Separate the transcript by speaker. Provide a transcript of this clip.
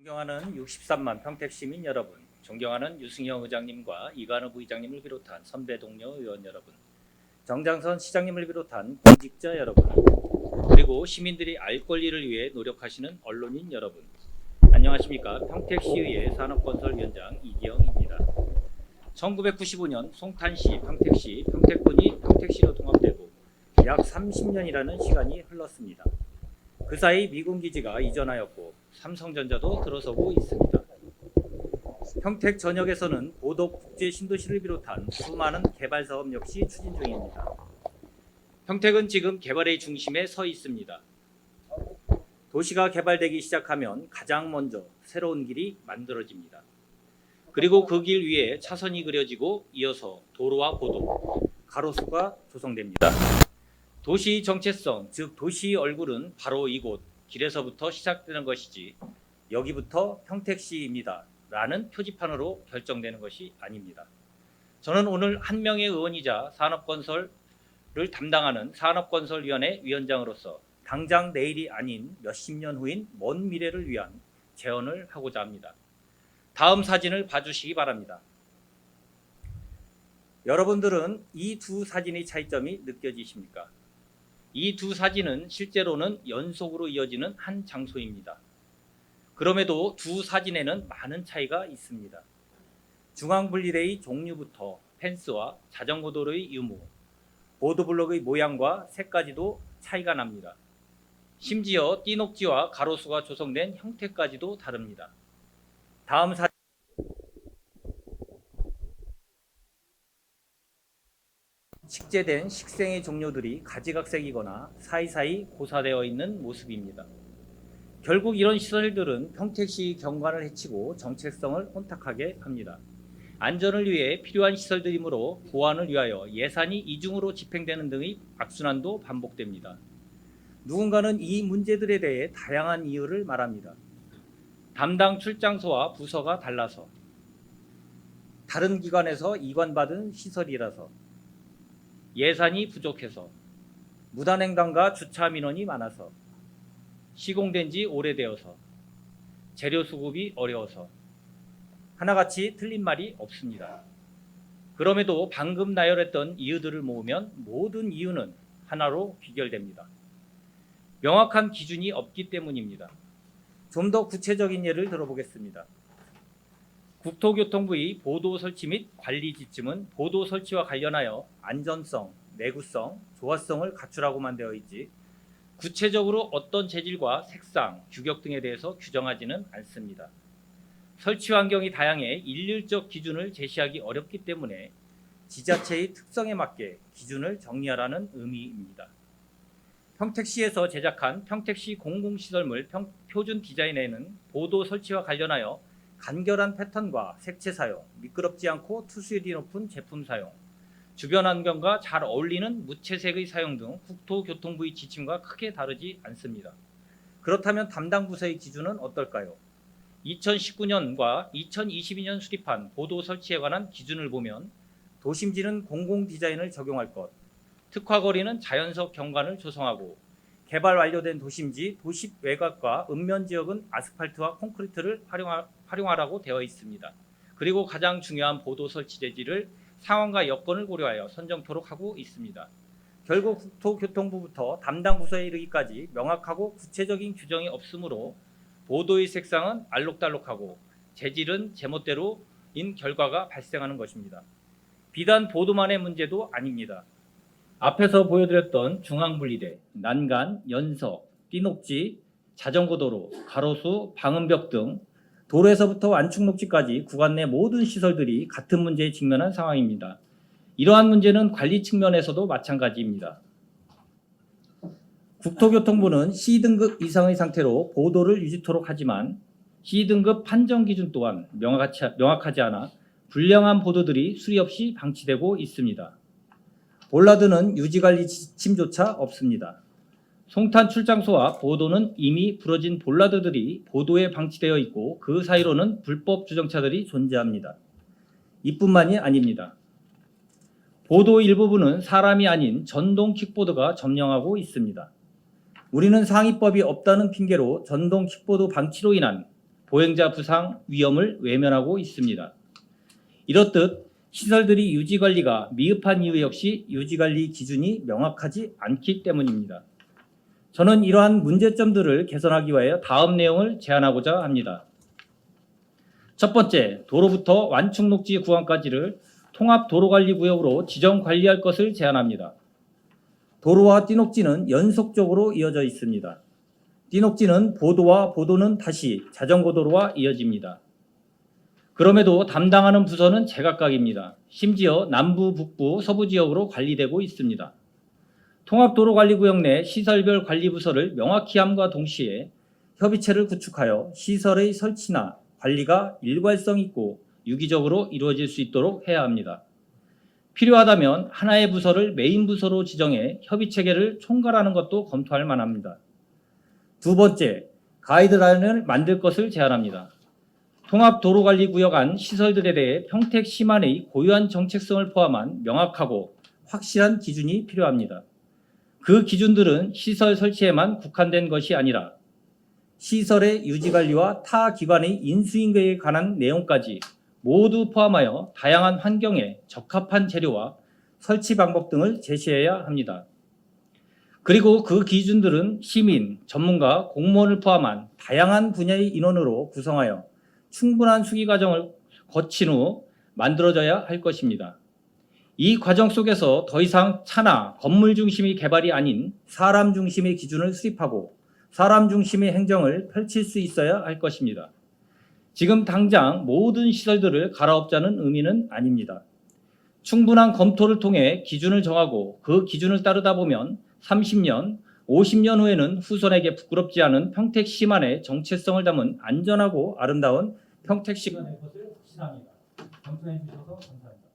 Speaker 1: 존경하는 63만 평택시민 여러분, 존경하는 유승영 의장님과 이관우 부의장님을 비롯한 선배 동료 의원 여러분, 정장선 시장님을 비롯한 공직자 여러분, 그리고 시민들이 알 권리를 위해 노력하시는 언론인 여러분, 안녕하십니까. 평택시의회 산업건설위원장 이기영입니다. 1995년 송탄시, 평택시, 평택군이 평택시로 통합되고 약 30년이라는 시간이 흘렀습니다. 그 사이 미군 기지가 이전하였고 삼성전자도 들어서고 있습니다. 평택 전역에서는 보도 국제 신도시를 비롯한 수많은 개발 사업 역시 추진 중입니다. 평택은 지금 개발의 중심에 서 있습니다. 도시가 개발되기 시작하면 가장 먼저 새로운 길이 만들어집니다. 그리고 그 길 위에 차선이 그려지고 이어서 도로와 보도, 가로수가 조성됩니다. 도시 정체성, 즉 도시의 얼굴은 바로 이곳 길에서부터 시작되는 것이지 여기부터 평택시입니다 라는 표지판으로 결정되는 것이 아닙니다. 저는 오늘 한 명의 의원이자 산업건설을 담당하는 산업건설위원회 위원장으로서 당장 내일이 아닌 몇십 년 후인 먼 미래를 위한 제언을 하고자 합니다. 다음 사진을 봐주시기 바랍니다. 여러분들은 이 두 사진의 차이점이 느껴지십니까? 이 두 사진은 실제로는 연속으로 이어지는 한 장소입니다. 그럼에도 두 사진에는 많은 차이가 있습니다. 중앙분리대의 종류부터 펜스와 자전거 도로의 유무, 보도블록의 모양과 색까지도 차이가 납니다. 심지어 띠녹지와 가로수가 조성된 형태까지도 다릅니다. 다음 사진 식재된 식생의 종류들이 가지각색이거나 사이사이 고사되어 있는 모습입니다. 결국 이런 시설들은 평택시 경관을 해치고 정체성을 혼탁하게 합니다. 안전을 위해 필요한 시설들이므로 보안을 위하여 예산이 이중으로 집행되는 등의 악순환도 반복됩니다. 누군가는 이 문제들에 대해 다양한 이유를 말합니다. 담당 출장소와 부서가 달라서, 다른 기관에서 이관받은 시설이라서, 예산이 부족해서, 무단횡단과 주차 민원이 많아서, 시공된 지 오래되어서, 재료 수급이 어려워서, 하나같이 틀린 말이 없습니다. 그럼에도 방금 나열했던 이유들을 모으면 모든 이유는 하나로 귀결됩니다. 명확한 기준이 없기 때문입니다. 좀 더 구체적인 예를 들어보겠습니다. 국토교통부의 보도 설치 및 관리 지침은 보도 설치와 관련하여 안전성, 내구성, 조화성을 갖추라고만 되어 있지 구체적으로 어떤 재질과 색상, 규격 등에 대해서 규정하지는 않습니다. 설치 환경이 다양해 일률적 기준을 제시하기 어렵기 때문에 지자체의 특성에 맞게 기준을 정리하라는 의미입니다. 평택시에서 제작한 평택시 공공시설물 표준 디자인에는 보도 설치와 관련하여 간결한 패턴과 색채 사용, 미끄럽지 않고 투수율이 높은 제품 사용, 주변 환경과 잘 어울리는 무채색의 사용 등 국토교통부의 지침과 크게 다르지 않습니다. 그렇다면 담당 부서의 기준은 어떨까요? 2019년과 2022년 수립한 보도 설치에 관한 기준을 보면 도심지는 공공 디자인을 적용할 것, 특화거리는 자연석 경관을 조성하고 개발 완료된 도심지, 도시 외곽과 읍면 지역은 아스팔트와 콘크리트를 활용하라고 되어 있습니다. 그리고 가장 중요한 보도 설치 재질을 상황과 여건을 고려하여 선정토록 하고 있습니다. 결국 국토교통부부터 담당 부서에 이르기까지 명확하고 구체적인 규정이 없으므로 보도의 색상은 알록달록하고 재질은 제멋대로인 결과가 발생하는 것입니다. 비단 보도만의 문제도 아닙니다. 앞에서 보여드렸던 중앙분리대, 난간, 연석, 띠녹지, 자전거도로, 가로수, 방음벽 등 도로에서부터 완충녹지까지 구간 내 모든 시설들이 같은 문제에 직면한 상황입니다. 이러한 문제는 관리 측면에서도 마찬가지입니다. 국토교통부는 C등급 이상의 상태로 보도를 유지토록 하지만 C등급 판정 기준 또한 명확하지 않아 불량한 보도들이 수리 없이 방치되고 있습니다. 볼라드는 유지관리 지침조차 없습니다. 송탄 출장소와 보도는 이미 부러진 볼라드들이 보도에 방치되어 있고 그 사이로는 불법 주정차들이 존재합니다. 이뿐만이 아닙니다. 보도 일부분은 사람이 아닌 전동 킥보드가 점령하고 있습니다. 우리는 상위법이 없다는 핑계로 전동 킥보드 방치로 인한 보행자 부상 위험을 외면하고 있습니다. 이렇듯 시설들이 유지관리가 미흡한 이유 역시 유지관리 기준이 명확하지 않기 때문입니다. 저는 이러한 문제점들을 개선하기 위하여 다음 내용을 제안하고자 합니다. 첫 번째, 도로부터 완충녹지 구간까지를 통합도로관리구역으로 지정 관리할 것을 제안합니다. 도로와 띠녹지는 연속적으로 이어져 있습니다. 띠녹지는 보도와 보도는 다시 자전거 도로와 이어집니다. 그럼에도 담당하는 부서는 제각각입니다. 심지어 남부, 북부, 서부 지역으로 관리되고 있습니다. 통합도로관리구역 내 시설별 관리부서를 명확히 함과 동시에 협의체를 구축하여 시설의 설치나 관리가 일괄성 있고 유기적으로 이루어질 수 있도록 해야 합니다. 필요하다면 하나의 부서를 메인 부서로 지정해 협의체계를 총괄하는 것도 검토할 만합니다. 두 번째, 가이드라인을 만들 것을 제안합니다. 통합도로관리구역 안 시설들에 대해 평택 시만의 고유한 정책성을 포함한 명확하고 확실한 기준이 필요합니다. 그 기준들은 시설 설치에만 국한된 것이 아니라 시설의 유지관리와 타 기관의 인수인계에 관한 내용까지 모두 포함하여 다양한 환경에 적합한 재료와 설치 방법 등을 제시해야 합니다. 그리고 그 기준들은 시민, 전문가, 공무원을 포함한 다양한 분야의 인원으로 구성하여 충분한 수기 과정을 거친 후 만들어져야 할 것입니다. 이 과정 속에서 더 이상 차나 건물 중심의 개발이 아닌 사람 중심의 기준을 수립하고 사람 중심의 행정을 펼칠 수 있어야 할 것입니다. 지금 당장 모든 시설들을 갈아엎자는 의미는 아닙니다. 충분한 검토를 통해 기준을 정하고 그 기준을 따르다 보면 30년, 50년 후에는 후손에게 부끄럽지 않은 평택시만의 정체성을 담은 안전하고 아름다운 평택시가 될 것을 확신합니다. 검토해 주셔서 감사합니다.